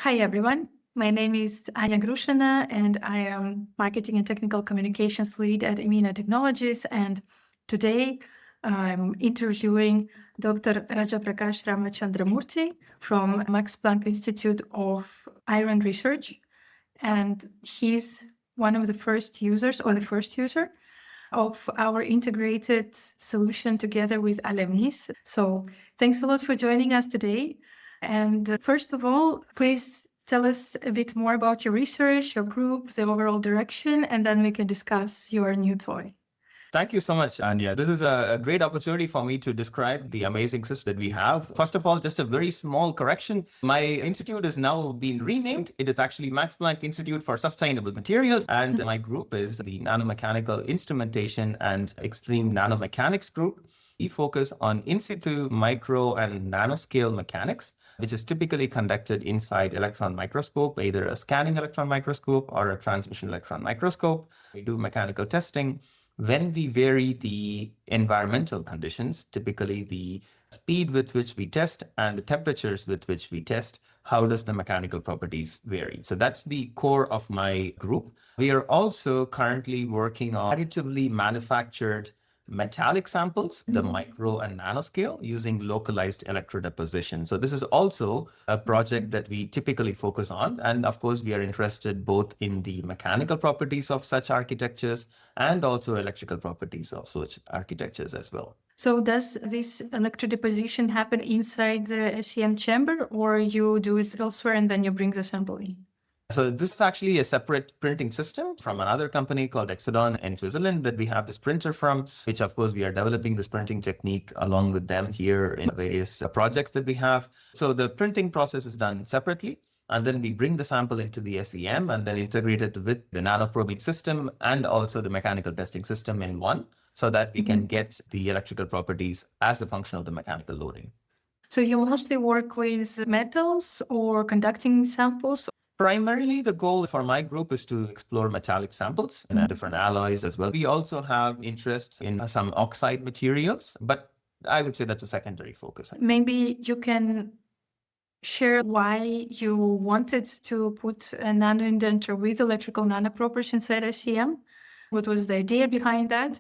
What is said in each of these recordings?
Hi, everyone. My name is Anya Grushina, and I am Marketing and Technical Communications Lead at Imina Technologies. And today I'm interviewing Dr. Rajaprakash Ramachandramoorthy from Max Planck Institute of Iron Research. And he's one of the first users, or the first user, of our integrated solution together with Alemnis. So thanks a lot for joining us today. And first of all, please tell us a bit more about your research, your group, the overall direction, and then we can discuss your new toy. Thank you so much, Anya. This is a great opportunity for me to describe the amazing system that we have. First of all, just a very small correction. My institute is now being renamed. It is actually Max Planck Institute for Sustainable Materials. And my group is the Nanomechanical Instrumentation and Extreme Nanomechanics Group. We focus on in-situ micro and nanoscale mechanics, which is typically conducted inside electron microscope, either a scanning electron microscope or a transmission electron microscope. We do mechanical testing. When we vary the environmental conditions, typically the speed with which we test and the temperatures with which we test, how does the mechanical properties vary? So that's the core of my group. We are also currently working on additively manufactured metallic samples, the micro and nanoscale, using localized electrodeposition. So this is also a project that we typically focus on. And of course, we are interested both in the mechanical properties of such architectures and also electrical properties of such architectures as well. So does this electrodeposition happen inside the SEM chamber, or you do it elsewhere and then you bring the sample in? So this is actually a separate printing system from another company called Exodon in Switzerland that we have this printer from, which of course we are developing this printing technique along with them here in various projects that we have. So the printing process is done separately. And then we bring the sample into the SEM and then integrate it with the nanoprobing system and also the mechanical testing system in one, so that we can get the electrical properties as a function of the mechanical loading. So you mostly work with metals or conducting samples? Primarily, the goal for my group is to explore metallic samples and different alloys as well. We also have interests in some oxide materials, but I would say that's a secondary focus. Maybe you can share why you wanted to put a nanoindentor with electrical nanoprobers inside SEM. What was the idea behind that?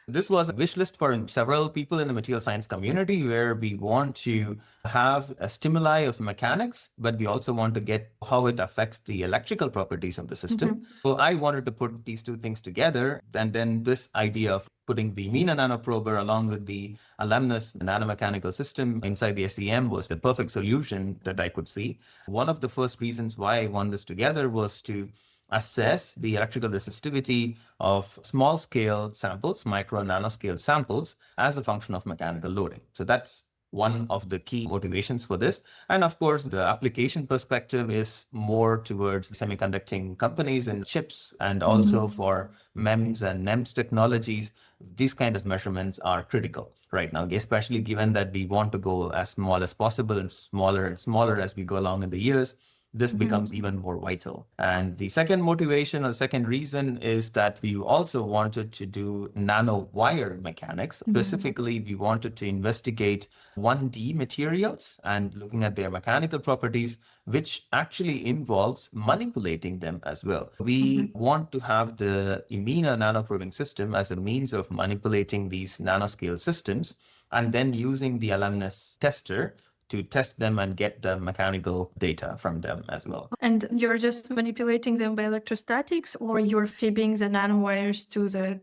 This was a wish list for several people in the material science community, where we want to have a stimuli of mechanics, but we also want to get how it affects the electrical properties of the system. So I wanted to put these two things together. And then this idea of putting the Imina nanoprober along with the Alemnis nanomechanical system inside the SEM was the perfect solution that I could see. One of the first reasons why I wanted this together was to assess the electrical resistivity of small scale samples, micro and nanoscale samples, as a function of mechanical loading. So that's one of the key motivations for this. And of course, the application perspective is more towards semiconducting companies and chips, and also for MEMS and NEMS technologies. These kind of measurements are critical right now, especially given that we want to go as small as possible and smaller as we go along in the years. This becomes even more vital. And the second motivation or second reason is that we also wanted to do nanowire mechanics. Specifically, we wanted to investigate 1D materials and looking at their mechanical properties, which actually involves manipulating them as well. We want to have the Imina nanoprobing system as a means of manipulating these nanoscale systems, and then using the Alemnis tester to test them and get the mechanical data from them as well. And you're just manipulating them by electrostatics, or you're feeding the nanowires to the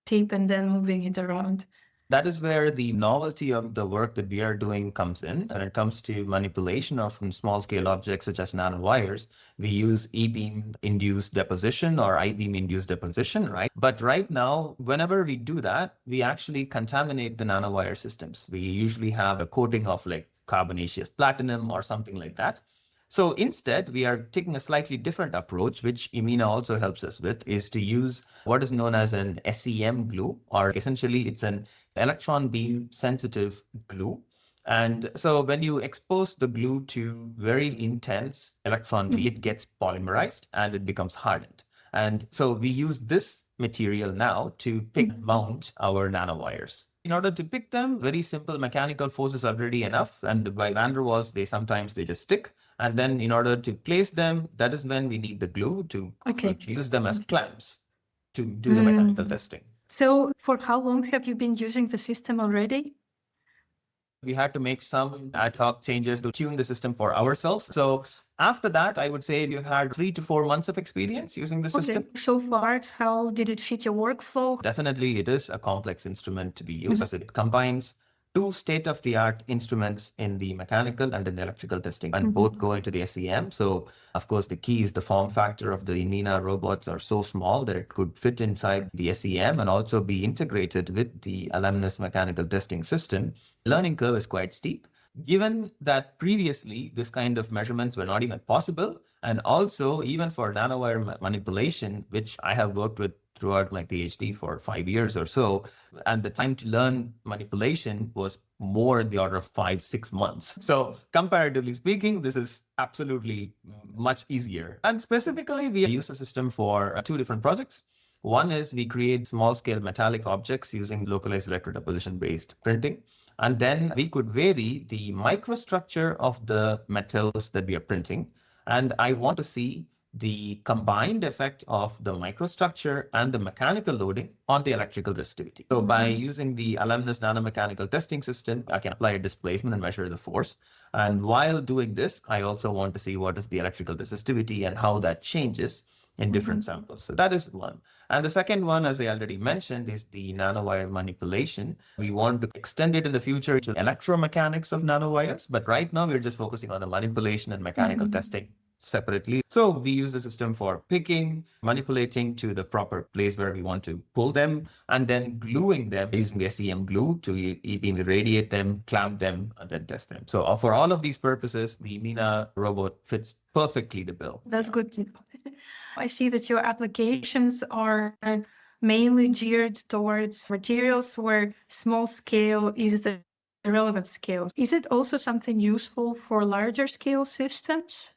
tip and then moving it around? That is where the novelty of the work that we are doing comes in. When it comes to manipulation of small scale objects such as nanowires, we use E-beam induced deposition or I-beam induced deposition, right? But right now, whenever we do that, we actually contaminate the nanowire systems. We usually have a coating of like carbonaceous platinum or something like that. So instead, we are taking a slightly different approach, which Imina also helps us with, is to use what is known as an SEM glue, or essentially it's an electron beam sensitive glue. And so when you expose the glue to very intense electron beam, it gets polymerized and it becomes hardened. And so we use this material now to mount our nanowires. In order to pick them, very simple mechanical force is already enough. And by van der Waals, sometimes they just stick. And then in order to place them, that is when we need the glue to use them as clamps to do the mechanical testing. So for how long have you been using the system already? We had to make some ad hoc changes to tune the system for ourselves. So after that, I would say we've had 3 to 4 months of experience using the system. So far, how did it fit your workflow? Definitely, it is a complex instrument to be used as it combines two state-of-the-art instruments in the mechanical and in the electrical testing, and both go into the SEM. So, of course, the key is the form factor of the Imina robots are so small that it could fit inside the SEM and also be integrated with the Alemnis mechanical testing system. Learning curve is quite steep, given that previously this kind of measurements were not even possible. And also, even for nanowire manipulation, which I have worked with throughout my PhD for 5 years or so, and the time to learn manipulation was more in the order of 5-6 months. So comparatively speaking, this is absolutely much easier. And specifically, we use the system for 2 different projects. One is we create small scale metallic objects using localized electrodeposition based printing. And then we could vary the microstructure of the metals that we are printing. And I want to see the combined effect of the microstructure and the mechanical loading on the electrical resistivity. So by using the Alemnis nanomechanical testing system, I can apply a displacement and measure the force. And while doing this, I also want to see what is the electrical resistivity and how that changes in different samples. So that is one. And the second one, as I already mentioned, is the nanowire manipulation. We want to extend it in the future to electromechanics of nanowires, but right now we're just focusing on the manipulation and mechanical testing separately. So we use the system for picking, manipulating to the proper place where we want to pull them, and then gluing them using the SEM glue to even irradiate them, clamp them, and then test them. So for all of these purposes, the Imina robot fits perfectly the bill. That's good to know. I see that your applications are mainly geared towards materials where small scale is the relevant scale. Is it also something useful for larger scale systems?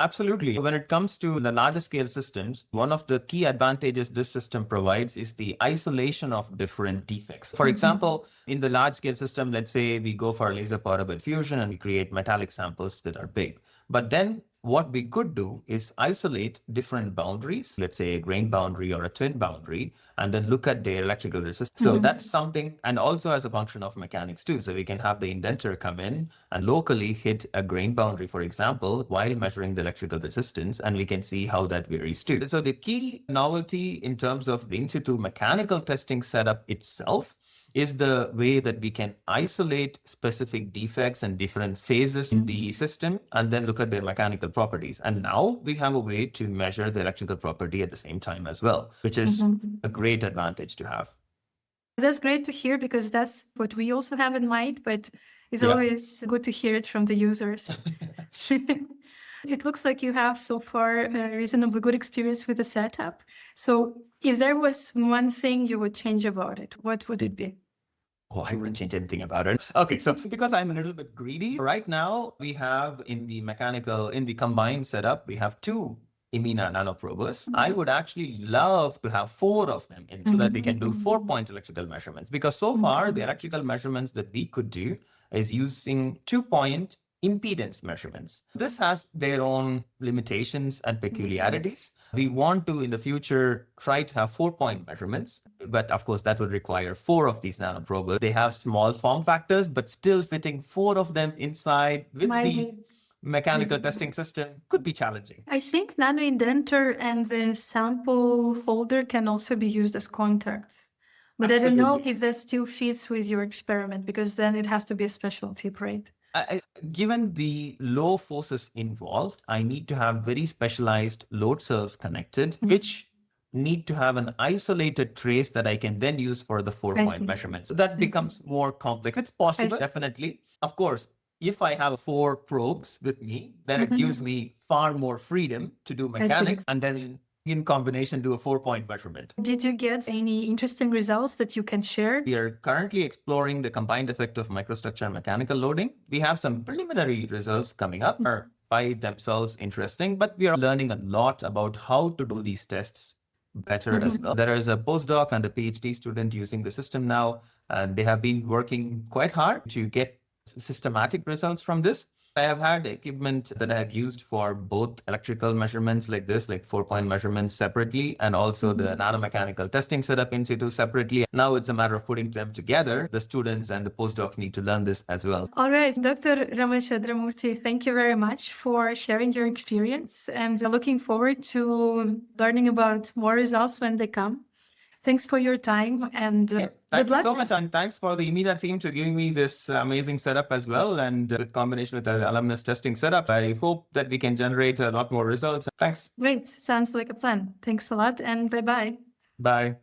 Absolutely. When it comes to the larger scale systems, one of the key advantages this system provides is the isolation of different defects. For example, in the large scale system, let's say we go for laser powder fusion and we create metallic samples that are big. But then what we could do is isolate different boundaries, let's say a grain boundary or a twin boundary, and then look at their electrical resistance. So that's something, and also as a function of mechanics too. So we can have the indentor come in and locally hit a grain boundary, for example, while measuring the electrical resistance, and we can see how that varies too. So the key novelty in terms of the in-situ mechanical testing setup itself is the way that we can isolate specific defects and different phases in the system and then look at their mechanical properties. And now we have a way to measure the electrical property at the same time as well, which is a great advantage to have. That's great to hear because that's what we also have in mind, but it's always good to hear it from the users. It looks like you have so far a reasonably good experience with the setup. So if there was one thing you would change about it, what would it be? Oh, I wouldn't change anything about it. Okay, so because I'm a little bit greedy, right now we have in the combined setup, we have 2 Imina nanoprobers. I would actually love to have 4 of them in so that we can do 4-point electrical measurements. Because so far, the electrical measurements that we could do is using 2-point impedance measurements. This has their own limitations and peculiarities. We want to, in the future, try to have 4-point measurements, but of course, that would require 4 of these nanoprobers. They have small form factors, but still fitting 4 of them inside with the mechanical testing system could be challenging. I think nanoindentor and the sample folder can also be used as contacts. But absolutely. I don't know if that still fits with your experiment, because then it has to be a special tip, right? Given the low forces involved, I need to have very specialized load cells connected, which need to have an isolated trace that I can then use for the 4-point measurements. So that becomes more complex. It's possible, definitely. Of course, if I have 4 probes with me, then it gives me far more freedom to do mechanics and then in combination do a 4-point measurement. Did you get any interesting results that you can share? We are currently exploring the combined effect of microstructure and mechanical loading. We have some preliminary results coming up are by themselves interesting, but we are learning a lot about how to do these tests better as well. There is a postdoc and a PhD student using the system now. And they have been working quite hard to get systematic results from this. I have had equipment that I have used for both electrical measurements like this, like 4-point measurements separately, and also the nanomechanical testing setup in situ separately. Now it's a matter of putting them together. The students and the postdocs need to learn this as well. All right, Dr. Ramachandramoorthy, thank you very much for sharing your experience, and looking forward to learning about more results when they come. Thanks for your time, and thank you so much, and thanks for the Imina team to giving me this amazing setup as well, and the combination with the Alemnis testing setup. I hope that we can generate a lot more results. Thanks. Great, sounds like a plan. Thanks a lot, and bye-bye. Bye.